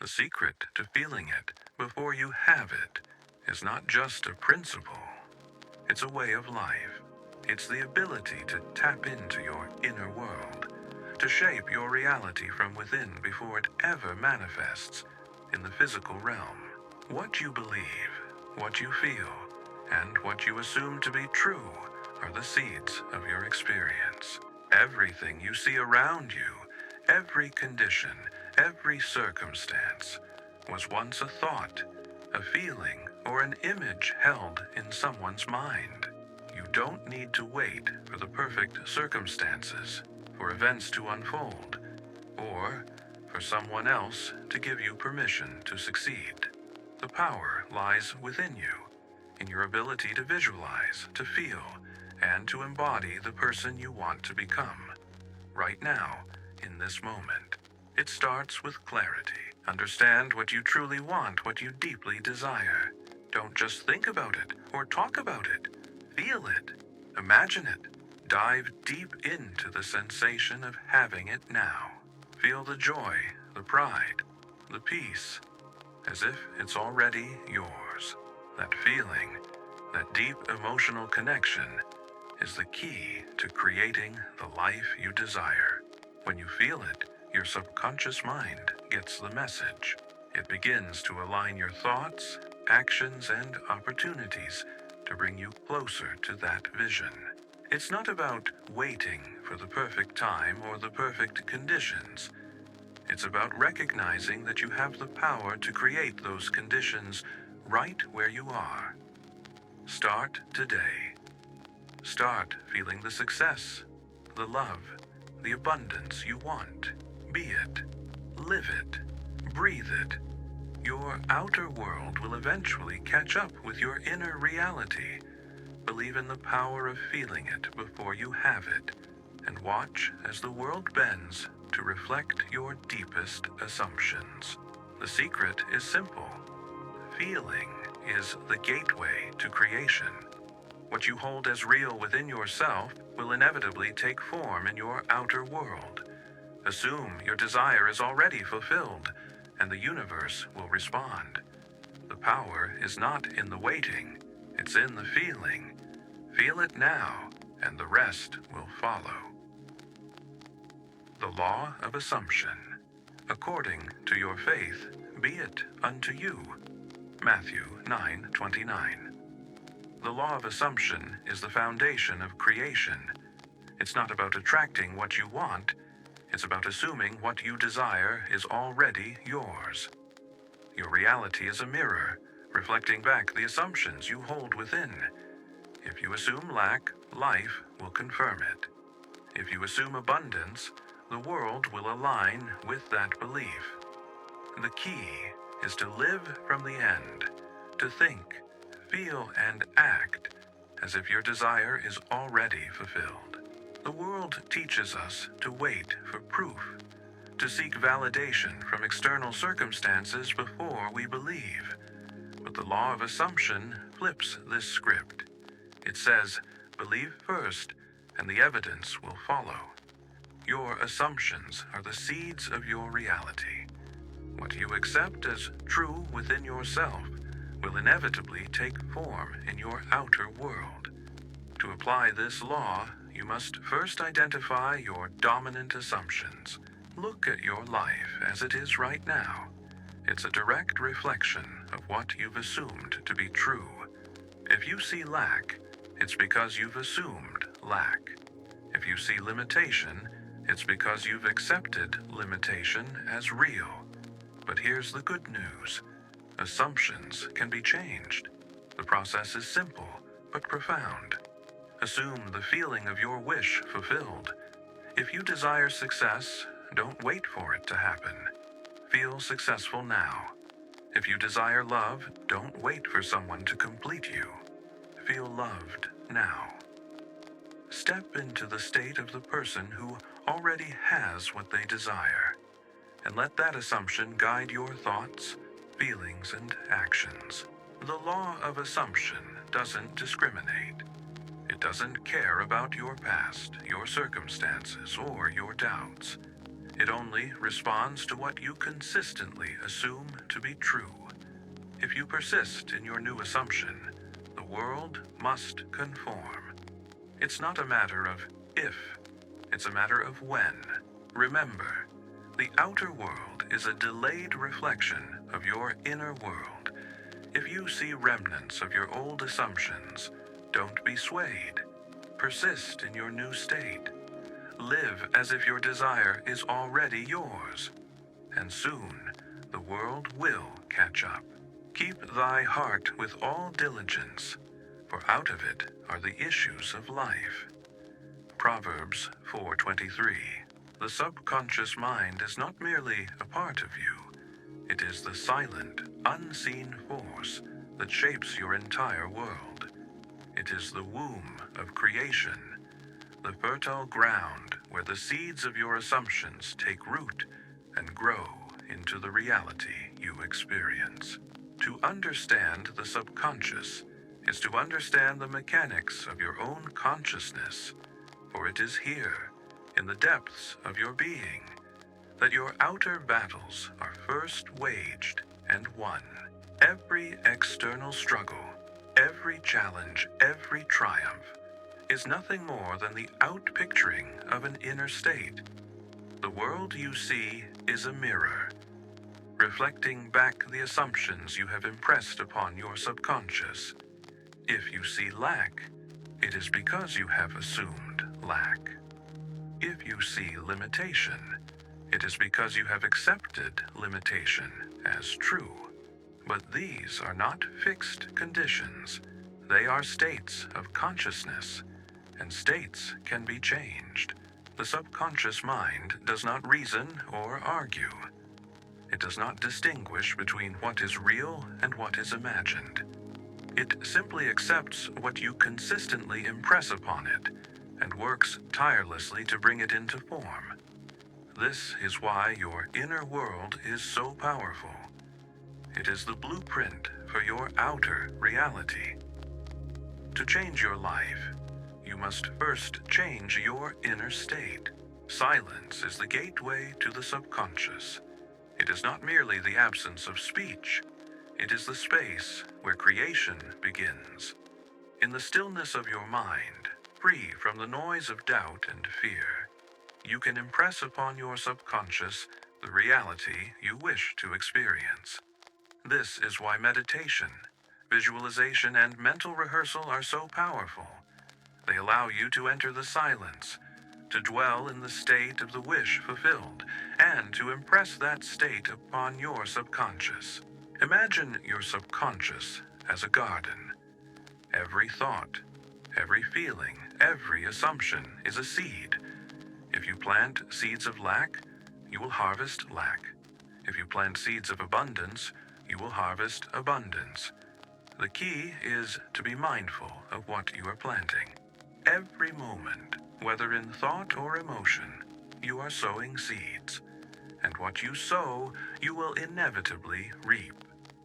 The secret to feeling it before you have it is not just a principle, it's a way of life. It's the ability to tap into your inner world, to shape your reality from within before it ever manifests in the physical realm. What you believe, what you feel, and what you assume to be true are the seeds of your experience. Everything you see around you, every condition, every circumstance, was once a thought, a feeling, or an image held in someone's mind. You don't need to wait for the perfect circumstances, for events to unfold, or for someone else to give you permission to succeed. The power lies within you, in your ability to visualize, to feel, and to embody the person you want to become. Right now, in this moment. It starts with clarity. Understand what you truly want, what you deeply desire. Don't just think about it or talk about it. Feel it. Imagine it. Dive deep into the sensation of having it now. Feel the joy, the pride, the peace, as if it's already yours. That feeling, that deep emotional connection, is the key to creating the life you desire. When you feel it, your subconscious mind gets the message. It begins to align your thoughts, actions, and opportunities to bring you closer to that vision. It's not about waiting for the perfect time or the perfect conditions. It's about recognizing that you have the power to create those conditions right where you are. Start today. Start feeling the success, the love, the abundance you want. Be it. Live it. Breathe it. Your outer world will eventually catch up with your inner reality. Believe in the power of feeling it before you have it, and watch as the world bends to reflect your deepest assumptions. The secret is simple. Feeling is the gateway to creation. What you hold as real within yourself will inevitably take form in your outer world. Assume your desire is already fulfilled, and the universe will respond. The power is not in the waiting, it's in the feeling. Feel it now, and the rest will follow. The law of assumption. According to your faith, be it unto you. Matthew 9:29. The law of assumption is the foundation of creation. It's not about attracting what you want, it's about assuming what you desire is already yours. Your reality is a mirror, reflecting back the assumptions you hold within. If you assume lack, life will confirm it. If you assume abundance, the world will align with that belief. The key is to live from the end, to think, feel, and act as if your desire is already fulfilled. The world teaches us to wait for proof, to seek validation from external circumstances before we believe. But the law of assumption flips this script. It says, believe first, and the evidence will follow. Your assumptions are the seeds of your reality. What you accept as true within yourself will inevitably take form in your outer world. To apply this law, you must first identify your dominant assumptions. Look at your life as it is right now. It's a direct reflection of what you've assumed to be true. If you see lack, it's because you've assumed lack. If you see limitation, it's because you've accepted limitation as real. But here's the good news. Assumptions can be changed. The process is simple, but profound. Assume the feeling of your wish fulfilled. If you desire success, don't wait for it to happen. Feel successful now. If you desire love, don't wait for someone to complete you. Feel loved now. Step into the state of the person who already has what they desire, and let that assumption guide your thoughts, feelings, and actions. The law of assumption doesn't discriminate. It doesn't care about your past, your circumstances, or your doubts. It only responds to what you consistently assume to be true. If you persist in your new assumption, the world must conform. It's not a matter of if, it's a matter of when. Remember, the outer world is a delayed reflection of your inner world. If you see remnants of your old assumptions, don't be swayed. Persist in your new state. Live as if your desire is already yours, and soon the world will catch up. Keep thy heart with all diligence, for out of it are the issues of life. Proverbs 4:23. The subconscious mind is not merely a part of you, it is the silent, unseen force that shapes your entire world. It is the womb of creation, the fertile ground where the seeds of your assumptions take root and grow into the reality you experience. To understand the subconscious is to understand the mechanics of your own consciousness, for it is here, in the depths of your being, that your outer battles are first waged and won. Every external struggle, every challenge, every triumph is nothing more than the outpicturing of an inner state. The world you see is a mirror, reflecting back the assumptions you have impressed upon your subconscious. If you see lack, it is because you have assumed lack. If you see limitation, it is because you have accepted limitation as true. But these are not fixed conditions. They are states of consciousness, and states can be changed. The subconscious mind does not reason or argue. It does not distinguish between what is real and what is imagined. It simply accepts what you consistently impress upon it and works tirelessly to bring it into form. This is why your inner world is so powerful. It is the blueprint for your outer reality. To change your life, you must first change your inner state. Silence is the gateway to the subconscious. It is not merely the absence of speech. It is the space where creation begins. In the stillness of your mind, free from the noise of doubt and fear, you can impress upon your subconscious the reality you wish to experience. This is why meditation, visualization, and mental rehearsal are so powerful. They allow you to enter the silence, to dwell in the state of the wish fulfilled, and to impress that state upon your subconscious. Imagine your subconscious as a garden. Every thought, every feeling, every assumption is a seed. If you plant seeds of lack, you will harvest lack. If you plant seeds of abundance, you will harvest abundance. The key is to be mindful of what you are planting. Every moment, whether in thought or emotion, you are sowing seeds. And what you sow, you will inevitably reap.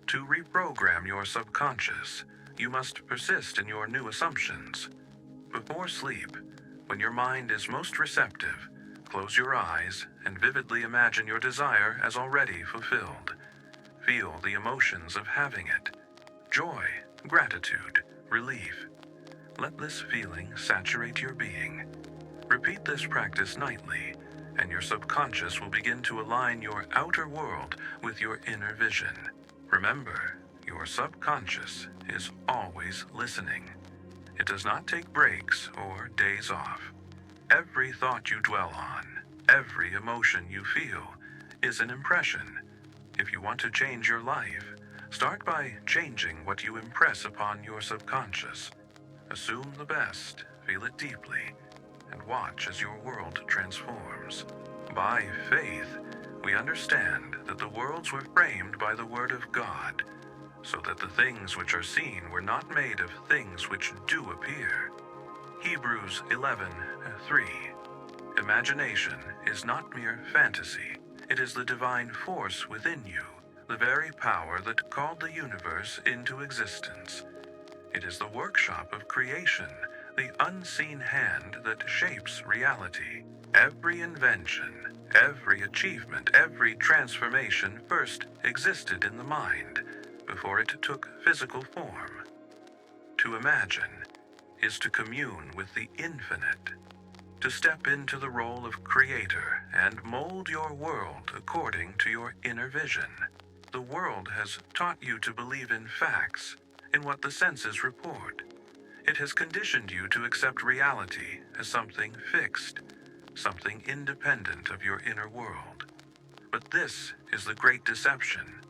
To reprogram your subconscious, you must persist in your new assumptions. Before sleep, when your mind is most receptive, close your eyes and vividly imagine your desire as already fulfilled. Feel the emotions of having it: joy, gratitude, relief. Let this feeling saturate your being. Repeat this practice nightly, and your subconscious will begin to align your outer world with your inner vision. Remember, your subconscious is always listening. It does not take breaks or days off. Every thought you dwell on, every emotion you feel, is an impression. If you want to change your life, start by changing what you impress upon your subconscious. Assume the best, feel it deeply, and watch as your world transforms. By faith, we understand that the worlds were framed by the Word of God, so that the things which are seen were not made of things which do appear. Hebrews 11:3. Imagination is not mere fantasy. It is the divine force within you, the very power that called the universe into existence. It is the workshop of creation, the unseen hand that shapes reality. Every invention, Every achievement, every transformation first existed in the mind before it took physical form. To imagine is to commune with the infinite, to step into the role of creator and mold your world according to your inner vision. The world has taught you to believe in facts, in what the senses report. It has conditioned you to accept reality as something fixed, something independent of your inner world. But this is the great deception.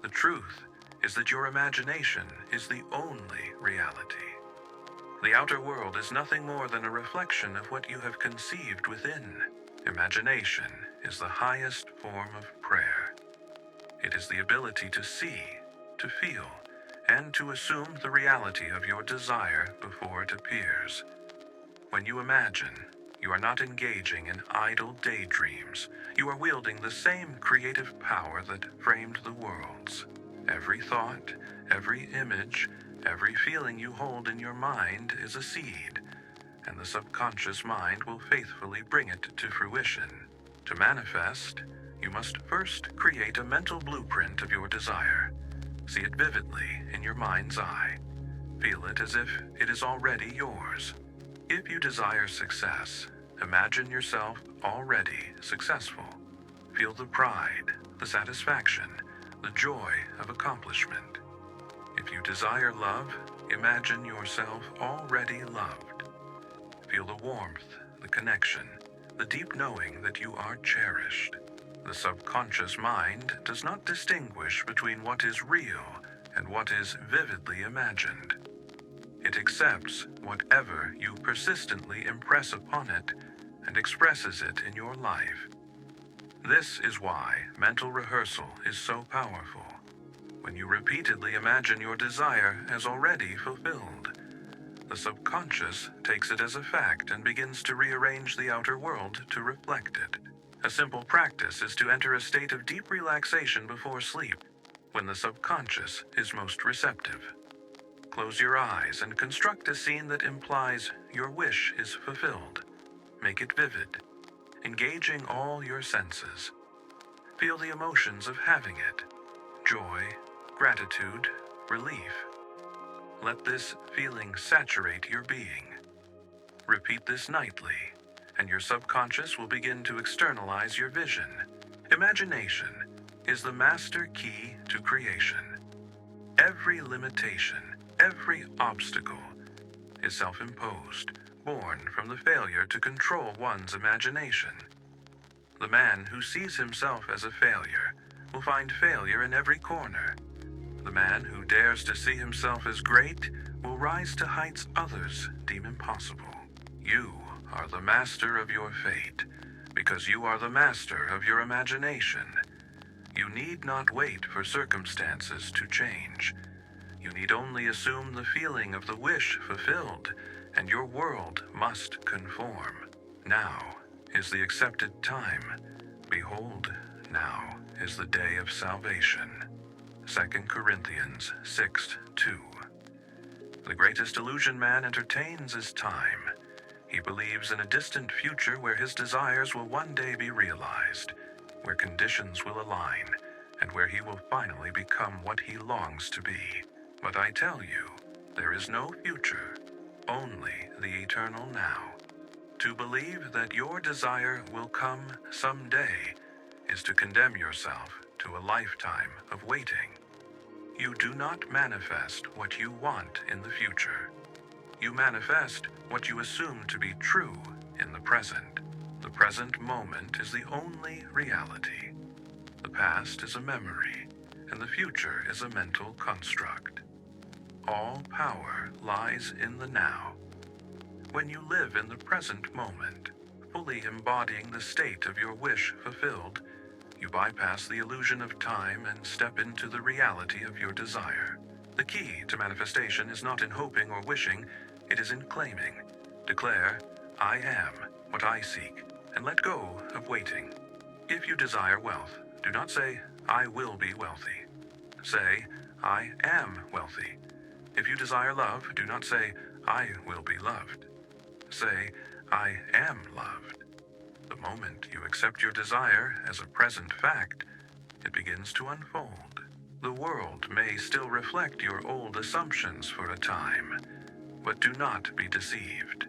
The truth is that your imagination is the only reality. The outer world is nothing more than a reflection of what you have conceived within. Imagination is the highest form of prayer. It is the ability to see, to feel, and to assume the reality of your desire before it appears. When you imagine, you are not engaging in idle daydreams. You are wielding the same creative power that framed the worlds. Every thought, every image, every feeling you hold in your mind is a seed, and the subconscious mind will faithfully bring it to fruition. To manifest, you must first create a mental blueprint of your desire. See it vividly in your mind's eye. Feel it as if it is already yours. If you desire success, imagine yourself already successful. Feel the pride, the satisfaction, the joy of accomplishment. If you desire love, imagine yourself already loved. Feel the warmth, the connection, the deep knowing that you are cherished. The subconscious mind does not distinguish between what is real and what is vividly imagined. It accepts whatever you persistently impress upon it and expresses it in your life. This is why mental rehearsal is so powerful. When you repeatedly imagine your desire as already fulfilled, the subconscious takes it as a fact and begins to rearrange the outer world to reflect it. A simple practice is to enter a state of deep relaxation before sleep, when the subconscious is most receptive. Close your eyes and construct a scene that implies your wish is fulfilled. Make it vivid, engaging all your senses. Feel the emotions of having it: joy, gratitude, relief. Let this feeling saturate your being. Repeat this nightly, and your subconscious will begin to externalize your vision. Imagination is the master key to creation. Every limitation, every obstacle is self-imposed, born from the failure to control one's imagination. The man who sees himself as a failure will find failure in every corner. The man who dares to see himself as great will rise to heights others deem impossible. You are the master of your fate, because you are the master of your imagination. You need not wait for circumstances to change. You need only assume the feeling of the wish fulfilled, and your world must conform. Now is the accepted time. Behold, now is the day of salvation. 2 Corinthians 6:2. The greatest illusion man entertains is time. He believes in a distant future where his desires will one day be realized, where conditions will align, and where he will finally become what he longs to be. But I tell you, there is no future, only the eternal now. To believe that your desire will come someday is to condemn yourself to a lifetime of waiting. You do not manifest what you want in the future. You manifest what you assume to be true in the present. The present moment is the only reality. The past is a memory, and the future is a mental construct. All power lies in the now. When you live in the present moment, fully embodying the state of your wish fulfilled, you bypass the illusion of time and step into the reality of your desire. The key to manifestation is not in hoping or wishing, it is in claiming. Declare, I am what I seek, and let go of waiting. If you desire wealth, do not say, I will be wealthy. Say, I am wealthy. If you desire love, do not say, I will be loved. Say, I am loved. The moment you accept your desire as a present fact, it begins to unfold. The world may still reflect your old assumptions for a time, but do not be deceived.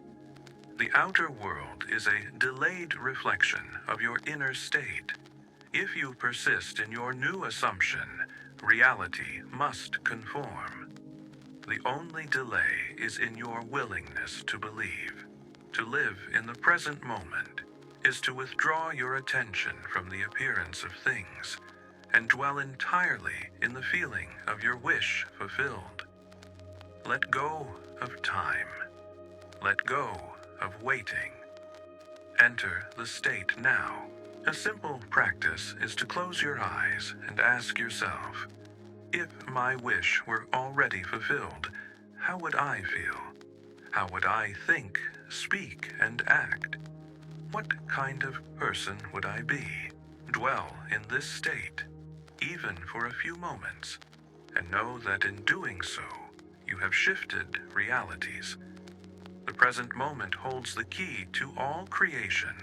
The outer world is a delayed reflection of your inner state. If you persist in your new assumption, reality must conform. The only delay is in your willingness to believe. To live in the present moment is to withdraw your attention from the appearance of things and dwell entirely in the feeling of your wish fulfilled. Let go of time. Let go of waiting. Enter the state now. A simple practice is to close your eyes and ask yourself, if my wish were already fulfilled, how would I feel? How would I think, speak, and act? What kind of person would I be? Dwell in this state, even for a few moments, and know that in doing so, you have shifted realities. The present moment holds the key to all creation.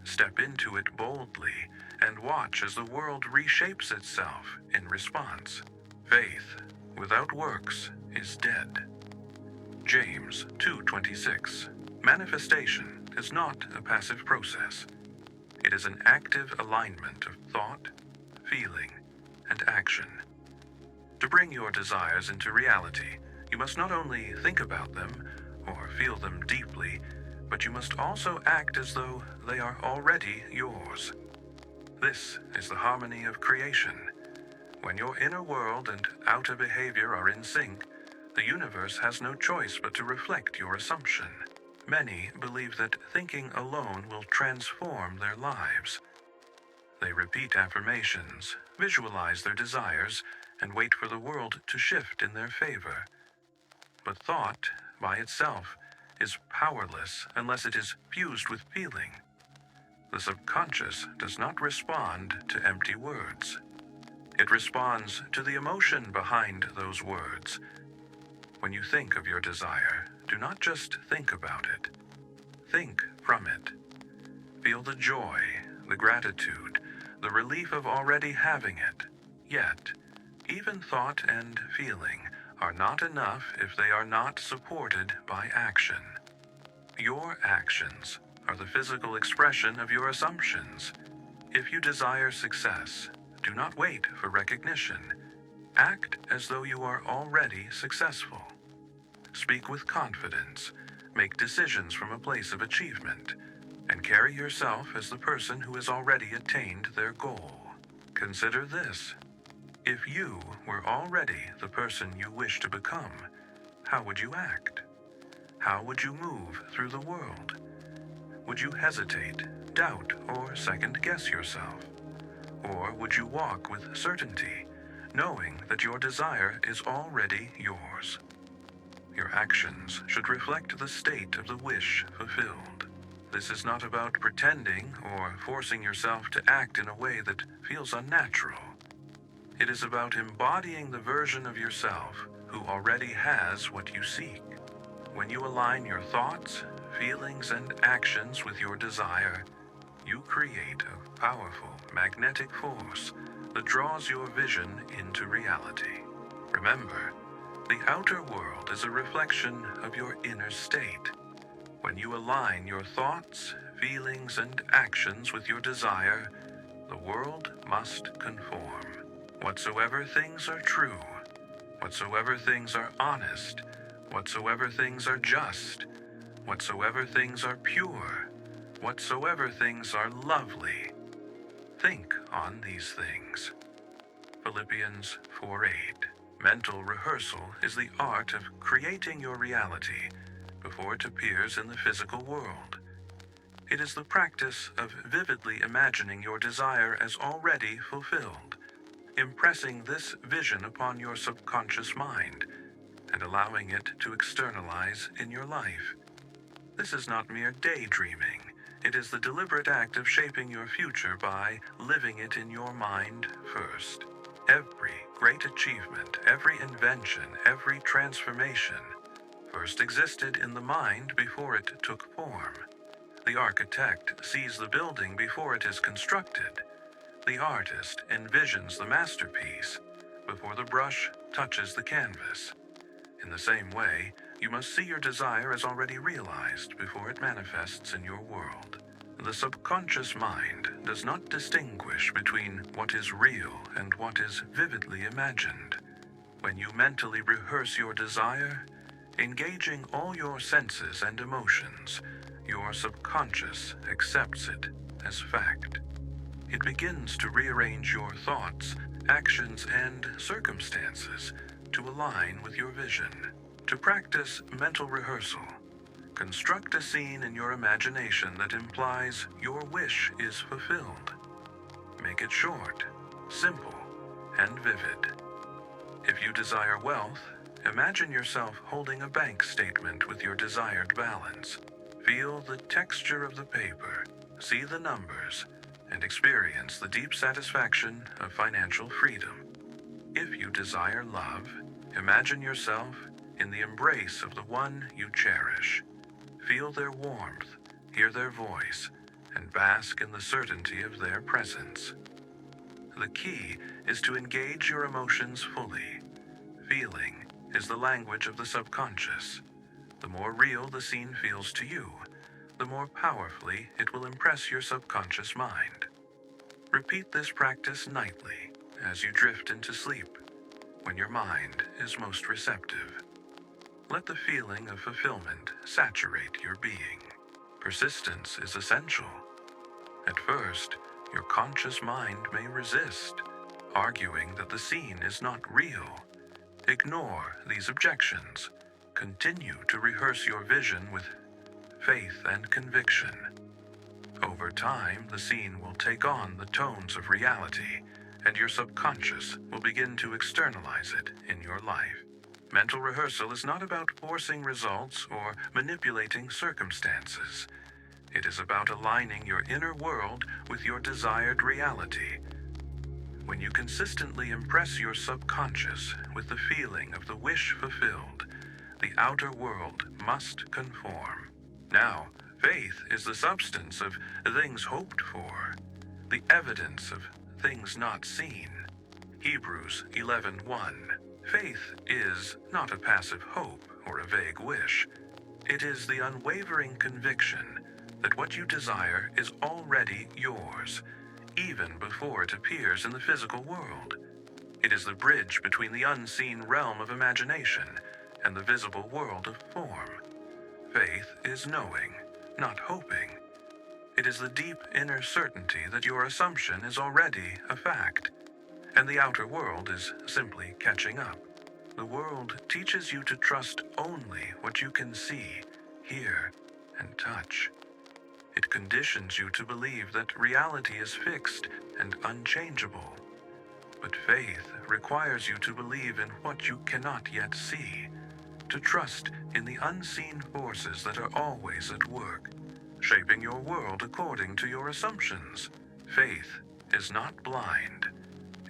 Step into it boldly and watch as the world reshapes itself in response. Faith without works is dead. James 2:26. Manifestation is not a passive process. It is an active alignment of thought, feeling, and action. To bring your desires into reality, you must not only think about them or feel them deeply, but you must also act as though they are already yours. This is the harmony of creation. When your inner world and outer behavior are in sync, the universe has no choice but to reflect your assumption. Many believe that thinking alone will transform their lives. They repeat affirmations, visualize their desires, and wait for the world to shift in their favor. But thought, by itself, is powerless unless it is fused with feeling. The subconscious does not respond to empty words. It responds to the emotion behind those words. When you think of your desire, do not just think about it. Think from it. Feel the joy, the gratitude, the relief of already having it. Yet, even thought and feeling are not enough if they are not supported by action. Your actions are the physical expression of your assumptions. If you desire success, do not wait for recognition. Act as though you are already successful. Speak with confidence, make decisions from a place of achievement, and carry yourself as the person who has already attained their goal. Consider this. If you were already the person you wish to become, how would you act? How would you move through the world? Would you hesitate, doubt, or second-guess yourself? Or would you walk with certainty, knowing that your desire is already yours? Your actions should reflect the state of the wish fulfilled. This is not about pretending or forcing yourself to act in a way that feels unnatural. It is about embodying the version of yourself who already has what you seek. When you align your thoughts, feelings, and actions with your desire, you create a powerful magnetic force that draws your vision into reality. Remember, the outer world is a reflection of your inner state. When you align your thoughts, feelings, and actions with your desire, the world must conform. Whatsoever things are true, whatsoever things are honest, whatsoever things are just, whatsoever things are pure, whatsoever things are lovely, think on these things. Philippians 4:8. Mental rehearsal is the art of creating your reality before it appears in the physical world. It is the practice of vividly imagining your desire as already fulfilled, impressing this vision upon your subconscious mind, and allowing it to externalize in your life. This is not mere daydreaming. It is the deliberate act of shaping your future by living it in your mind first. Every great achievement, every invention, every transformation first existed in the mind before it took form. The architect sees the building before it is constructed. The artist envisions the masterpiece before the brush touches the canvas. In the same way, you must see your desire as already realized before it manifests in your world. The subconscious mind does not distinguish between what is real and what is vividly imagined. When you mentally rehearse your desire, engaging all your senses and emotions, your subconscious accepts it as fact. It begins to rearrange your thoughts, actions, and circumstances to align with your vision. To practice mental rehearsal, construct a scene in your imagination that implies your wish is fulfilled. Make it short, simple, and vivid. If you desire wealth, imagine yourself holding a bank statement with your desired balance. Feel the texture of the paper, see the numbers, and experience the deep satisfaction of financial freedom. If you desire love, imagine yourself in the embrace of the one you cherish. Feel their warmth, hear their voice, and bask in the certainty of their presence. The key is to engage your emotions fully. Feeling is the language of the subconscious. The more real the scene feels to you, the more powerfully it will impress your subconscious mind. Repeat this practice nightly as you drift into sleep, when your mind is most receptive. Let the feeling of fulfillment saturate your being. Persistence is essential. At first, your conscious mind may resist, arguing that the scene is not real. Ignore these objections. Continue to rehearse your vision with faith and conviction. Over time, the scene will take on the tones of reality, and your subconscious will begin to externalize it in your life. Mental rehearsal is not about forcing results or manipulating circumstances. It is about aligning your inner world with your desired reality. When you consistently impress your subconscious with the feeling of the wish fulfilled, the outer world must conform. Now, faith is the substance of things hoped for, the evidence of things not seen. Hebrews 11:1. Faith is not a passive hope or a vague wish. It is the unwavering conviction that what you desire is already yours, even before it appears in the physical world. It is the bridge between the unseen realm of imagination and the visible world of form. Faith is knowing, not hoping. It is the deep inner certainty that your assumption is already a fact, and the outer world is simply catching up. The world teaches you to trust only what you can see, hear, and touch. It conditions you to believe that reality is fixed and unchangeable. But faith requires you to believe in what you cannot yet see, to trust in the unseen forces that are always at work, shaping your world according to your assumptions. Faith is not blind.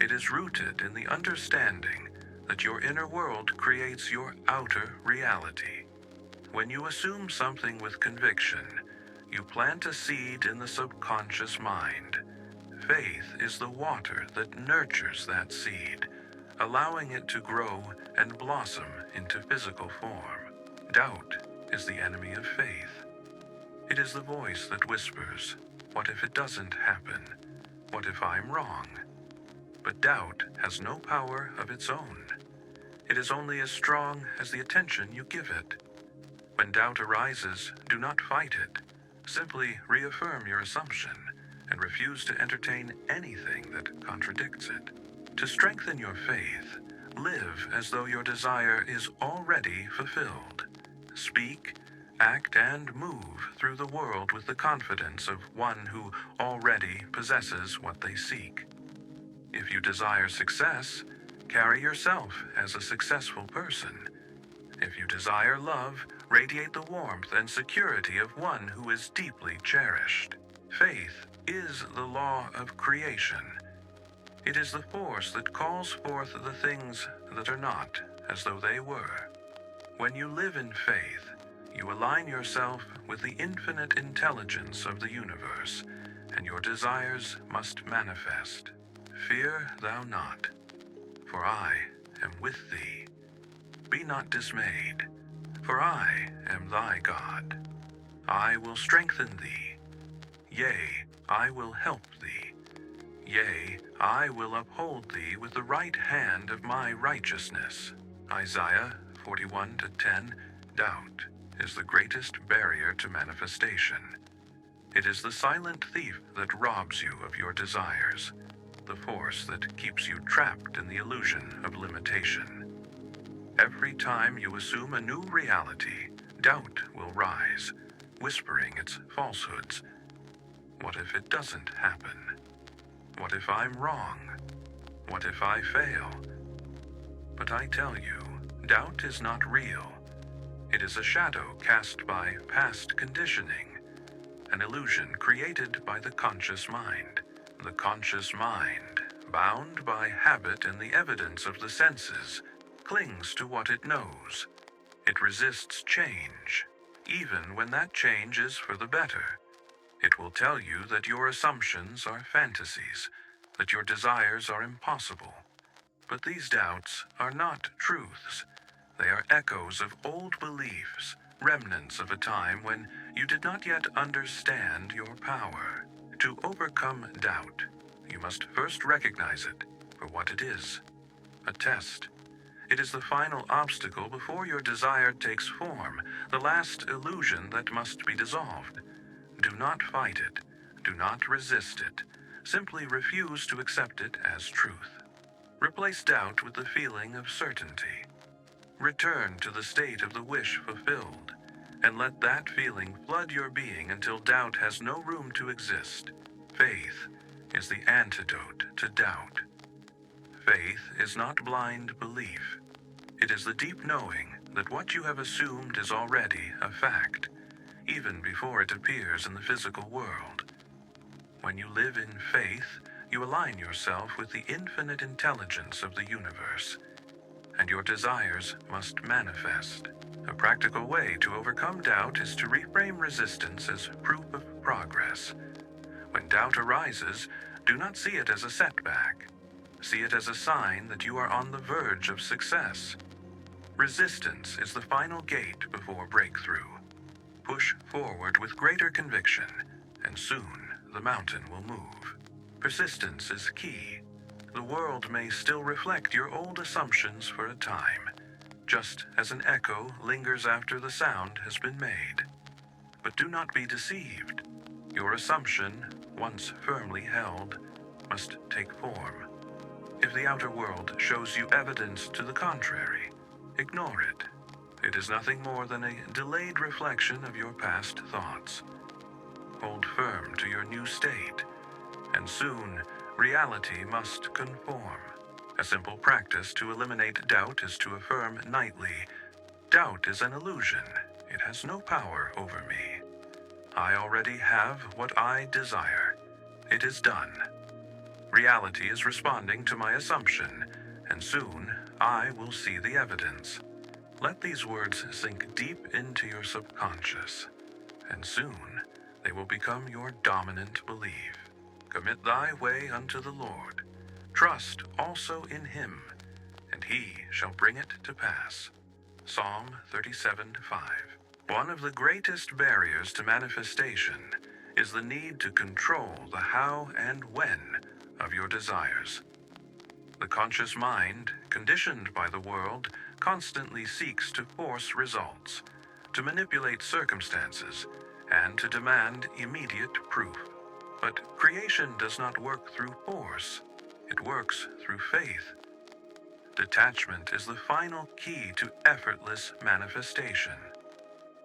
It is rooted in the understanding that your inner world creates your outer reality. When you assume something with conviction, you plant a seed in the subconscious mind. Faith is the water that nurtures that seed, allowing it to grow and blossom into physical form. Doubt is the enemy of faith. It is the voice that whispers, "What if it doesn't happen? What if I'm wrong?" But doubt has no power of its own. It is only as strong as the attention you give it. When doubt arises, do not fight it. Simply reaffirm your assumption and refuse to entertain anything that contradicts it. To strengthen your faith, live as though your desire is already fulfilled. Speak, act, and move through the world with the confidence of one who already possesses what they seek. If you desire success, carry yourself as a successful person. If you desire love, radiate the warmth and security of one who is deeply cherished. Faith is the law of creation. It is the force that calls forth the things that are not as though they were. When you live in faith, you align yourself with the infinite intelligence of the universe, and your desires must manifest. Fear thou not, for I am with thee. Be not dismayed, for I am thy God. I will strengthen thee. Yea, I will help thee. Yea, I will uphold thee with the right hand of my righteousness. Isaiah 41:10. Doubt is the greatest barrier to manifestation. It is the silent thief that robs you of your desires, the force that keeps you trapped in the illusion of limitation. Every time you assume a new reality, doubt will rise, whispering its falsehoods. What if it doesn't happen? What if I'm wrong? What if I fail? But I tell you, doubt is not real. It is a shadow cast by past conditioning, an illusion created by the conscious mind. The conscious mind, bound by habit and the evidence of the senses, clings to what it knows. It resists change, even when that change is for the better. It will tell you that your assumptions are fantasies, that your desires are impossible. But these doubts are not truths. They are echoes of old beliefs, remnants of a time when you did not yet understand your power. To overcome doubt, you must first recognize it for what it is, a test. It is the final obstacle before your desire takes form, the last illusion that must be dissolved. Do not fight it. Do not resist it. Simply refuse to accept it as truth. Replace doubt with the feeling of certainty. Return to the state of the wish fulfilled, and let that feeling flood your being until doubt has no room to exist. Faith is the antidote to doubt. Faith is not blind belief. It is the deep knowing that what you have assumed is already a fact, even before it appears in the physical world. When you live in faith, you align yourself with the infinite intelligence of the universe, and your desires must manifest. A practical way to overcome doubt is to reframe resistance as proof of progress. When doubt arises, do not see it as a setback. See it as a sign that you are on the verge of success. Resistance is the final gate before breakthrough. Push forward with greater conviction, and soon the mountain will move. Persistence is key. The world may still reflect your old assumptions for a time, just as an echo lingers after the sound has been made. But do not be deceived. Your assumption, once firmly held, must take form. If the outer world shows you evidence to the contrary, ignore it. It is nothing more than a delayed reflection of your past thoughts. Hold firm to your new state, and soon reality must conform. A simple practice to eliminate doubt is to affirm nightly, "Doubt is an illusion. It has no power over me. I already have what I desire. It is done." Reality is responding to my assumption, and soon I will see the evidence. Let these words sink deep into your subconscious, and soon they will become your dominant belief. Commit thy way unto the Lord. Trust also in him, and he shall bring it to pass. Psalm 37:5. One of the greatest barriers to manifestation is the need to control the how and when of your desires. The conscious mind, conditioned by the world, constantly seeks to force results, to manipulate circumstances, and to demand immediate proof. But creation does not work through force. It works through faith. Detachment is the final key to effortless manifestation.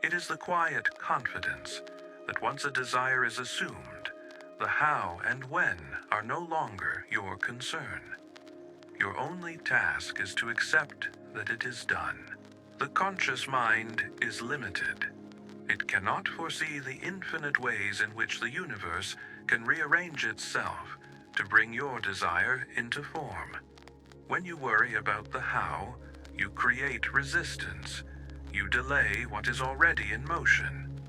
It is the quiet confidence that once a desire is assumed, the how and when are no longer your concern. Your only task is to accept that it is done. The conscious mind is limited. It cannot foresee the infinite ways in which the universe can rearrange itself to bring your desire into form. When you worry about the how, you create resistance. you delay what is already in motion.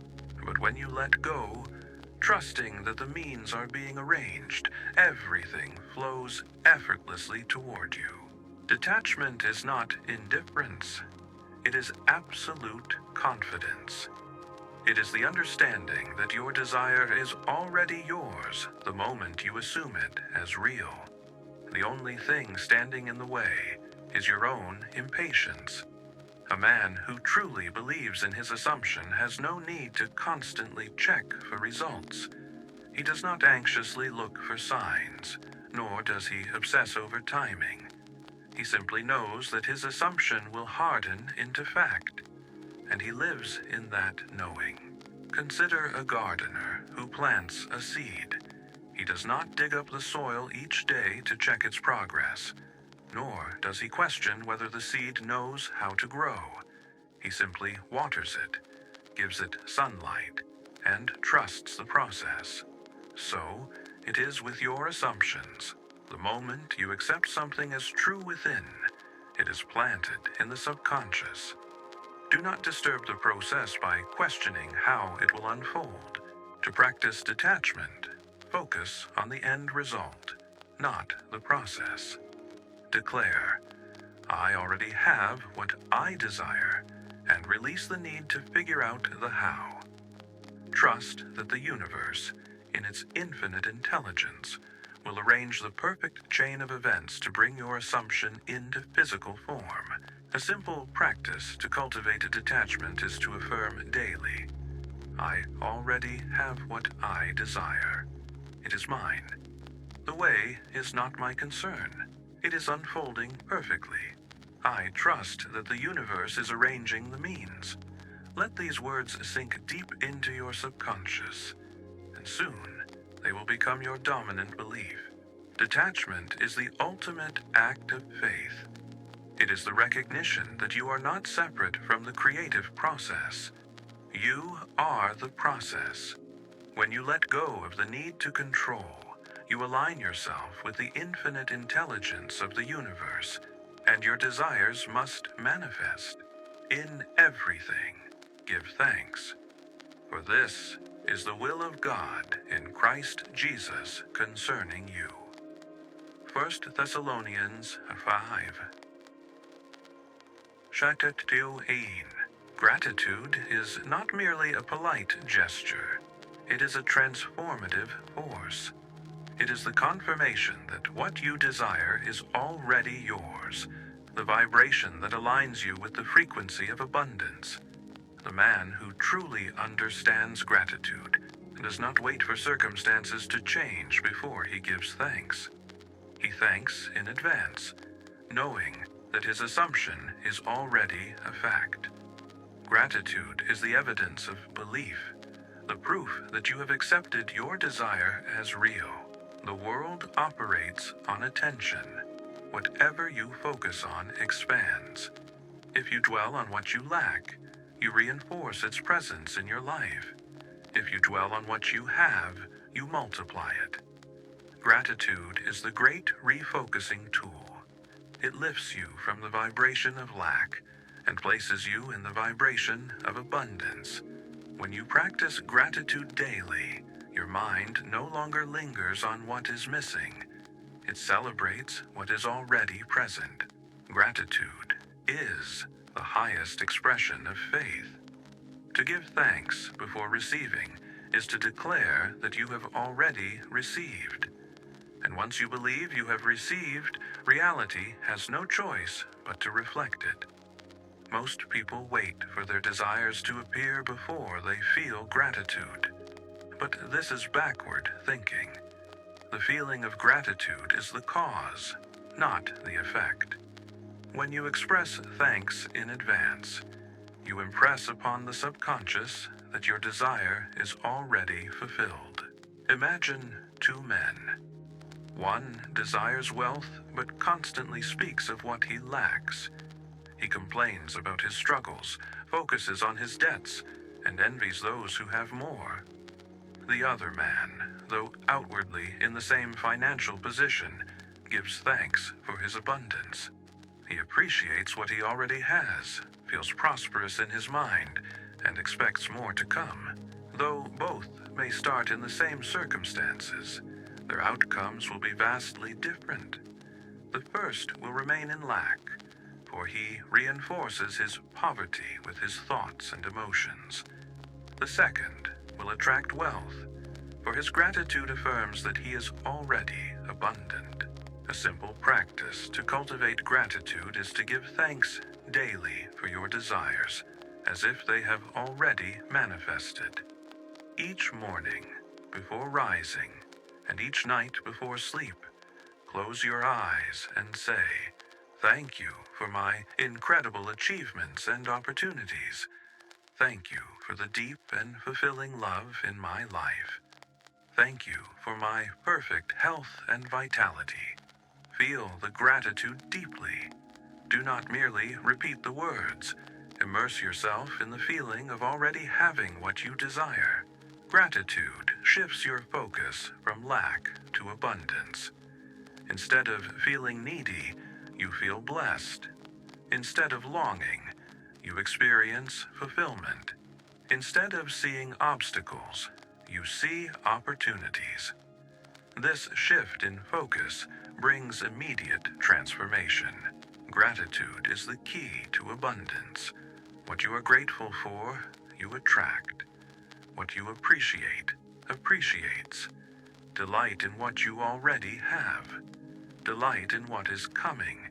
But when you let go, trusting that the means are being arranged, everything flows effortlessly toward you. Detachment is not indifference. It is absolute confidence. It is the understanding that your desire is already yours the moment you assume it as real. The only thing standing in the way is your own impatience. A man who truly believes in his assumption has no need to constantly check for results. He does not anxiously look for signs, nor does he obsess over timing. He simply knows that his assumption will harden into fact, and he lives in that knowing. Consider a gardener who plants a seed. He does not dig up the soil each day to check its progress, nor does he question whether the seed knows how to grow. He simply waters it, gives it sunlight, and trusts the process. So, it is with your assumptions. The moment you accept something as true within, it is planted in the subconscious. Do not disturb the process by questioning how it will unfold. To practice detachment, focus on the end result, not the process. Declare, I already have what I desire, and release the need to figure out the how. Trust that the universe, in its infinite intelligence, will arrange the perfect chain of events to bring your assumption into physical form. A simple practice to cultivate a detachment is to affirm daily, I already have what I desire. It is mine. The way is not my concern. It is unfolding perfectly. I trust that the universe is arranging the means. Let these words sink deep into your subconscious, and soon they will become your dominant belief. Detachment is the ultimate act of faith. It is the recognition that you are not separate from the creative process. You are the process. When you let go of the need to control, you align yourself with the infinite intelligence of the universe, and your desires must manifest. In everything, give thanks, for this is the will of God in Christ Jesus concerning you. 1 Thessalonians 5. Shakatio'ein. Gratitude is not merely a polite gesture. It is a transformative force. It is the confirmation that what you desire is already yours, the vibration that aligns you with the frequency of abundance. The man who truly understands gratitude does not wait for circumstances to change before he gives thanks. He thanks in advance, knowing that his assumption is already a fact. Gratitude is the evidence of belief, the proof that you have accepted your desire as real. The world operates on attention. Whatever you focus on expands. If you dwell on what you lack, you reinforce its presence in your life. If you dwell on what you have, you multiply it. Gratitude is the great refocusing tool. It lifts you from the vibration of lack and places you in the vibration of abundance. When you practice gratitude daily, your mind no longer lingers on what is missing. It celebrates what is already present. Gratitude is the highest expression of faith. To give thanks before receiving is to declare that you have already received. And once you believe you have received, reality has no choice but to reflect it. Most people wait for their desires to appear before they feel gratitude. But this is backward thinking. The feeling of gratitude is the cause, not the effect. When you express thanks in advance, you impress upon the subconscious that your desire is already fulfilled. Imagine two men. One desires wealth but constantly speaks of what he lacks. He complains about his struggles, focuses on his debts, and envies those who have more. The other man, though outwardly in the same financial position, gives thanks for his abundance. He appreciates what he already has, feels prosperous in his mind and expects more to come. Though both may start in the same circumstances, their outcomes will be vastly different. The first will remain in lack, for he reinforces his poverty with his thoughts and emotions. The second will attract wealth, for his gratitude affirms that he is already abundant. A simple practice to cultivate gratitude is to give thanks daily for your desires, as if they have already manifested. Each morning before rising and each night before sleep, close your eyes and say, "Thank you for my incredible achievements and opportunities. Thank you for the deep and fulfilling love in my life. Thank you for my perfect health and vitality." Feel the gratitude deeply. Do not merely repeat the words. Immerse yourself in the feeling of already having what you desire. Gratitude shifts your focus from lack to abundance. Instead of feeling needy, you feel blessed. Instead of longing, you experience fulfillment. Instead of seeing obstacles, you see opportunities. This shift in focus brings immediate transformation. Gratitude is the key to abundance. What you are grateful for, you attract. What you appreciate, appreciates. Delight in what you already have. Delight in what is coming.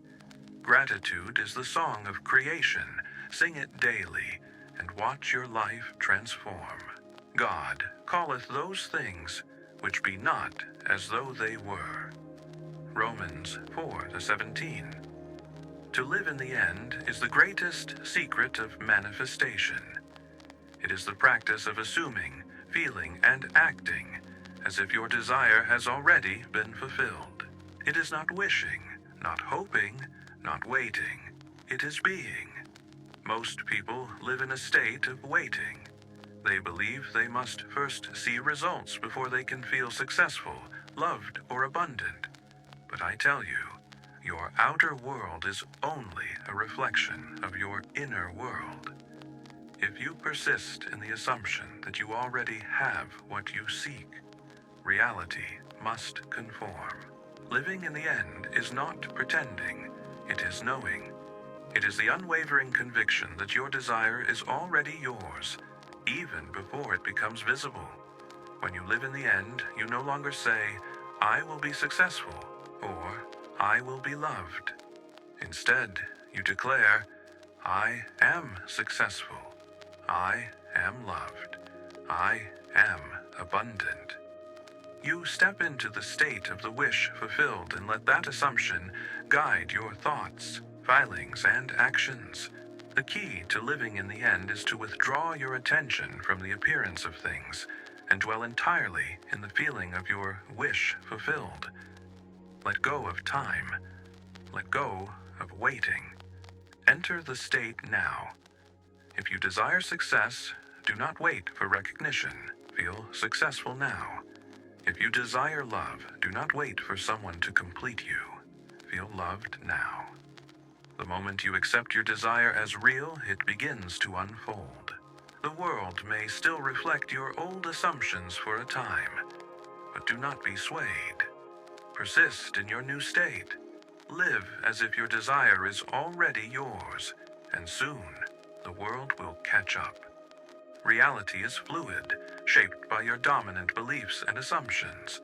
Gratitude is the song of creation. Sing it daily, and watch your life transform. God calleth those things which be not as though they were. Romans 4:17. To live in the end is the greatest secret of manifestation. It is the practice of assuming, feeling, and acting as if your desire has already been fulfilled. It is not wishing, not hoping, not waiting. It is being. Most people live in a state of waiting. They believe they must first see results before they can feel successful, loved, or abundant. But I tell you, your outer world is only a reflection of your inner world. If you persist in the assumption that you already have what you seek, reality must conform. Living in the end is not pretending, it is knowing. It is the unwavering conviction that your desire is already yours, even before it becomes visible. When you live in the end, you no longer say, "I will be successful," or "I will be loved." Instead, you declare, "I am successful. I am loved. I am abundant." You step into the state of the wish fulfilled and let that assumption guide your thoughts, feelings, and actions. The key to living in the end is to withdraw your attention from the appearance of things and dwell entirely in the feeling of your wish fulfilled. Let go of time. Let go of waiting. Enter the state now. If you desire success, do not wait for recognition. Feel successful now. If you desire love, do not wait for someone to complete you. Feel loved now. The moment you accept your desire as real, it begins to unfold. The world may still reflect your old assumptions for a time, but do not be swayed. Persist in your new state. Live as if your desire is already yours, and soon the world will catch up. Reality is fluid, shaped by your dominant beliefs and assumptions.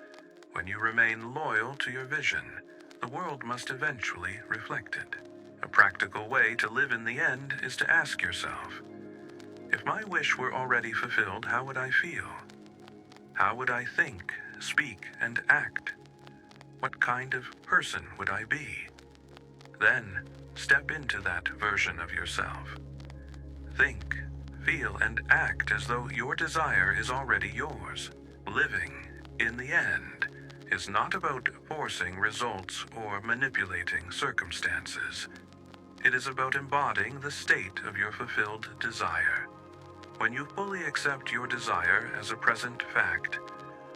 When you remain loyal to your vision, the world must eventually reflect it. A practical way to live in the end is to ask yourself, if my wish were already fulfilled, how would I feel? How would I think, speak, and act? What kind of person would I be? Then, step into that version of yourself. Think, feel, and act as though your desire is already yours. Living, in the end, is not about forcing results or manipulating circumstances. It is about embodying the state of your fulfilled desire. When you fully accept your desire as a present fact,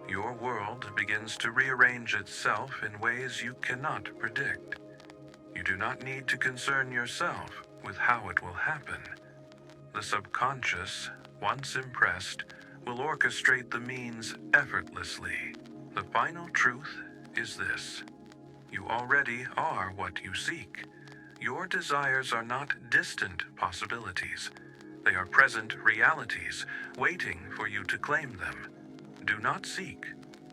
your world begins to rearrange itself in ways you cannot predict. You do not need to concern yourself with how it will happen. The subconscious, once impressed, will orchestrate the means effortlessly. The final truth is this: you already are what you seek. Your desires are not distant possibilities. They are present realities, waiting for you to claim them. Do not seek.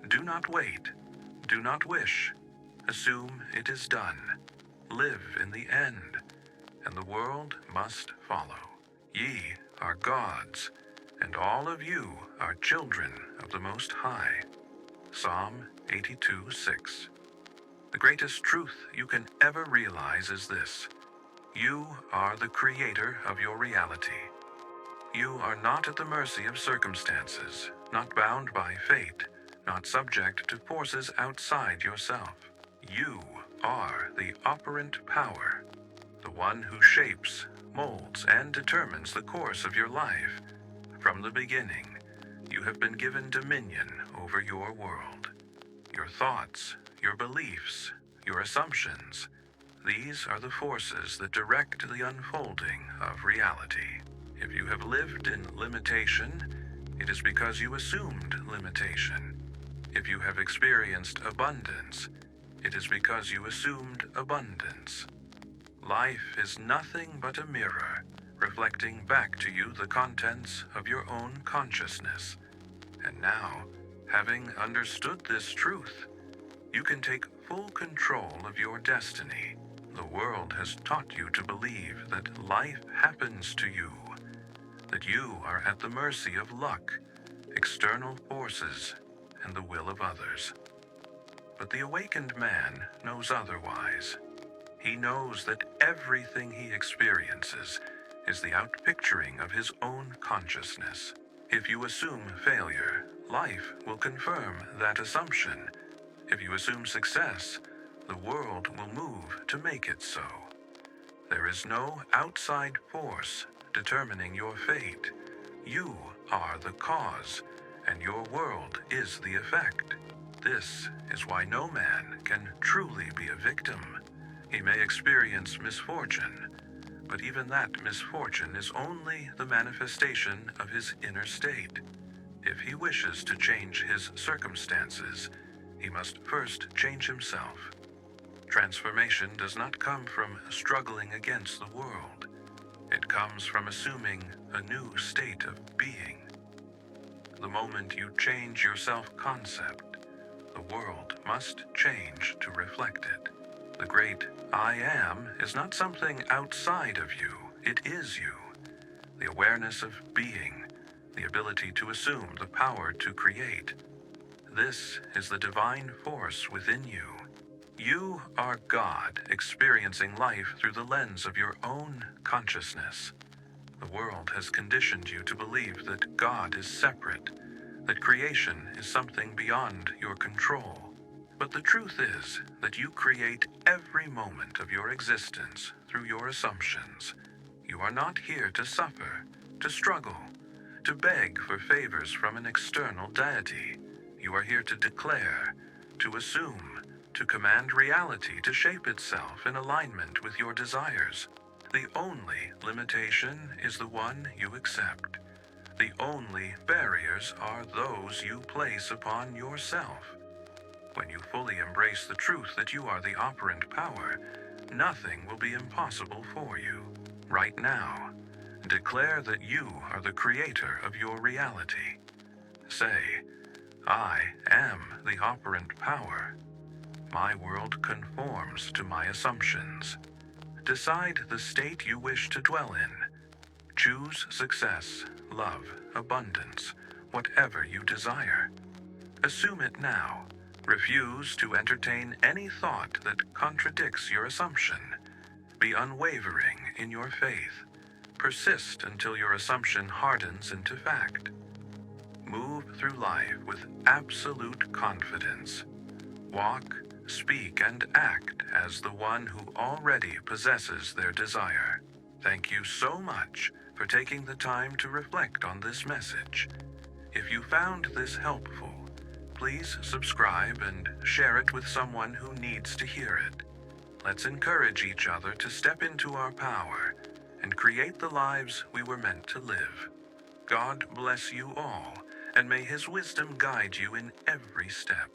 Do not wait. Do not wish. Assume it is done. Live in the end, and the world must follow. Ye are gods, and all of you are children of the Most High. Psalm 82:6. The greatest truth you can ever realize is this: you are the creator of your reality. You are not at the mercy of circumstances, not bound by fate, not subject to forces outside yourself. You are the operant power, the one who shapes, molds, and determines the course of your life. From the beginning, you have been given dominion over your world. Your thoughts, your beliefs, your assumptions, these are the forces that direct the unfolding of reality. If you have lived in limitation, it is because you assumed limitation. If you have experienced abundance, it is because you assumed abundance. Life is nothing but a mirror, reflecting back to you the contents of your own consciousness. And now, having understood this truth, you can take full control of your destiny. The world has taught you to believe that life happens to you, that you are at the mercy of luck, external forces, and the will of others. But the awakened man knows otherwise. He knows that everything he experiences is the outpicturing of his own consciousness. If you assume failure, life will confirm that assumption. If you assume success, the world will move to make it so. There is no outside force determining your fate. You are the cause, and your world is the effect. This is why no man can truly be a victim. He may experience misfortune, but even that misfortune is only the manifestation of his inner state. If he wishes to change his circumstances, he must first change himself. Transformation does not come from struggling against the world. It comes from assuming a new state of being. The moment you change your self-concept, the world must change to reflect it. The great I Am is not something outside of you, it is you. The awareness of being, the ability to assume the power to create. This is the divine force within you. You are God experiencing life through the lens of your own consciousness. The world has conditioned you to believe that God is separate, that creation is something beyond your control. But the truth is that you create every moment of your existence through your assumptions. You are not here to suffer, to struggle, to beg for favors from an external deity. You are here to declare, to assume, to command reality to shape itself in alignment with your desires. The only limitation is the one you accept. The only barriers are those you place upon yourself. When you fully embrace the truth that you are the operant power, nothing will be impossible for you. Right now, declare that you are the creator of your reality. Say, I am the operant power. My world conforms to my assumptions. Decide the state you wish to dwell in. Choose success, love, abundance, whatever you desire. Assume it now. Refuse to entertain any thought that contradicts your assumption. Be unwavering in your faith. Persist until your assumption hardens into fact. Move through life with absolute confidence. Walk, speak, and act as the one who already possesses their desire. Thank you so much for taking the time to reflect on this message. If you found this helpful, please subscribe and share it with someone who needs to hear it. Let's encourage each other to step into our power, and create the lives we were meant to live. God bless you all, and may His wisdom guide you in every step.